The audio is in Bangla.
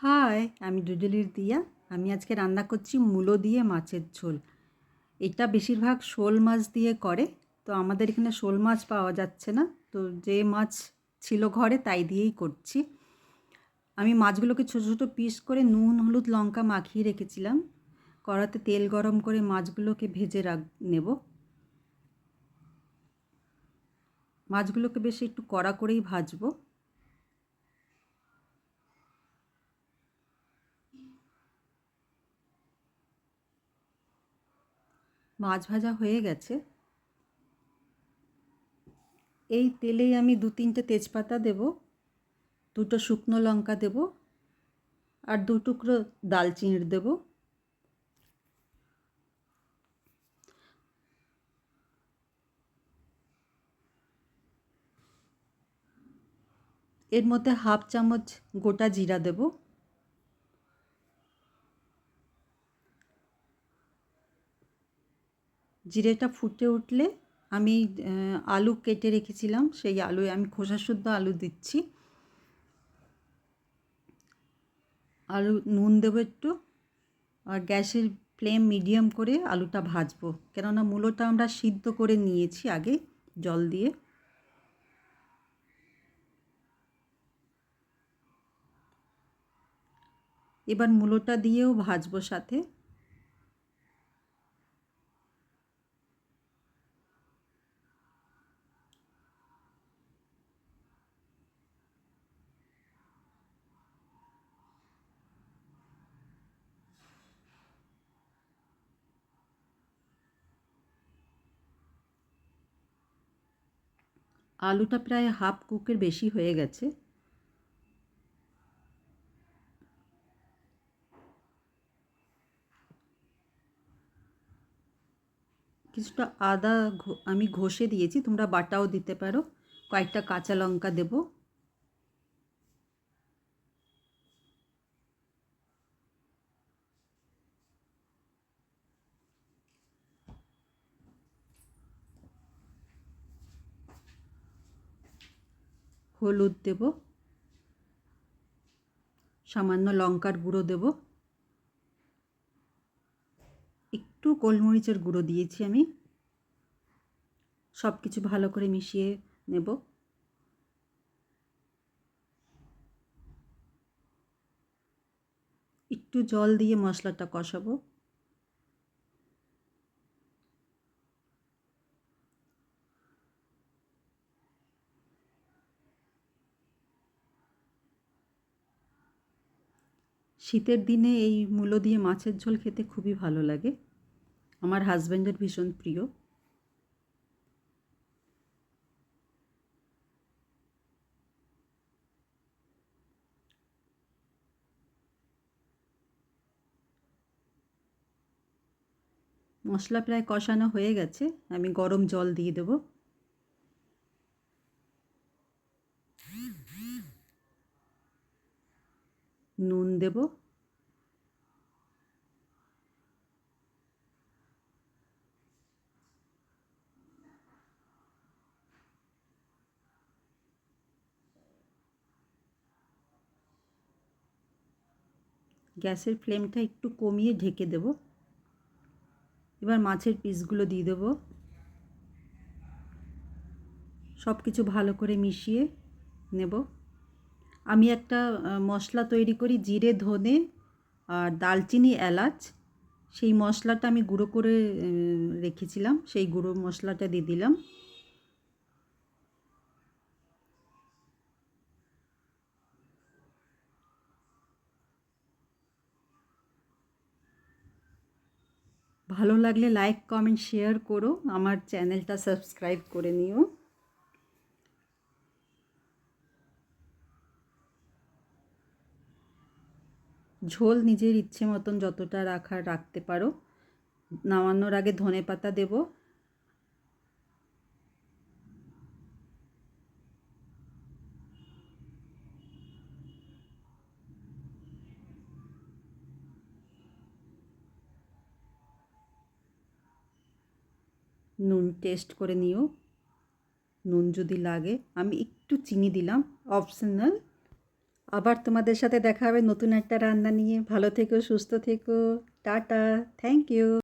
হাই, আমি ডুডুলির দিয়া। আমি আজকে রান্না করছি মূলো দিয়ে মাছের ঝোল। এটা বেশিরভাগ শোল মাছ দিয়ে করে। তো আমাদের এখানে শোল মাছ পাওয়া যাচ্ছে না, তো যে মাছ ছিল ঘরে তাই দিয়েই করছি। আমি মাছগুলোকে ছোটো ছোটো পিস করে নুন হলুদ লঙ্কা মাখিয়ে রেখেছিলাম। কড়াতে তেল গরম করে মাছগুলোকে ভেজে নেব। মাছগুলোকে বেশ একটু কড়া করেই ভাজবো। মাছ ভাজা হয়ে গেছে। এই তেলেই আমি 2-3টে তেজপাতা দেব, 2টো শুকনো লঙ্কা দেব, আর 2 টুকরো দালচিনির দেব। এর মধ্যে হাফ চামচ গোটা জিরা দেব। জিরেটা ফুটে উঠলে আমি আলু কেটে রেখেছিলাম, সেই আলু আমি খোসা শুদ্ধ আলু দিচ্ছি। আলু নুন দেবো একটু, আর গ্যাসের ফ্লেম মিডিয়াম করে আলুটা ভাজবো, কেননা মূলোটা আমরা সিদ্ধ করে নিয়েছি আগে জল দিয়ে। এবার মূলোটা দিয়েও ভাজবো সাথে। আলুটা প্রায় হাফ কুকের বেশি হয়ে গেছে। কিছুটা আদা আমি ঘষে দিয়েছি, তোমরা বাটাও দিতে পারো। কয়েকটা কাঁচা লঙ্কা দেব। হলুদ দেব, সামান্য লঙ্কার গুঁড়ো দেব, একটু গোলমরিচের গুঁড়ো দিয়েছি আমি। সব কিছু ভালো করে মিশিয়ে নেব। একটু জল দিয়ে মশলাটা কষাবো। শীতের দিনে এই মূলো দিয়ে মাছের ঝোল খেতে খুবই ভালো লাগে। আমার হাজব্যান্ডের ভীষণ প্রিয়। মশলা প্রায় কষানো হয়ে গেছে, আমি গরম জল দিয়ে দেব। নুন দেব। গ্যাসের ফ্লেমটা একটু কমিয়ে ঢেকে দেব। এবার মাছের পিসগুলো দিয়ে দেব। সব কিছু ভালো করে মিশিয়ে নেব। আমি একটা মশলা তৈরি করি, জিরে ধনে আর দালচিনি এলাচ, সেই মশলাটা আমি গুঁড়ো করে রেখেছিলাম, সেই গুঁড়ো মশলাটা দিয়ে দিলাম। ভালো লাগলে লাইক কমেন্ট শেয়ার করো, আমার চ্যানেলটা সাবস্ক্রাইব করে নিও। ঝোল নিজের ইচ্ছে মতন যতটা রাখতে পারো। নামানোর আগে ধনেপাতা দেব। নুন টেস্ট করে নিও, নুন যদি লাগে। আমি একটু চিনি দিলাম, অপশনাল। আবার তোমাদের সাথে দেখা হবে নতুন একটা রান্না নিয়ে। ভালো থেকো, সুস্থ থেকো। Tata, thank you.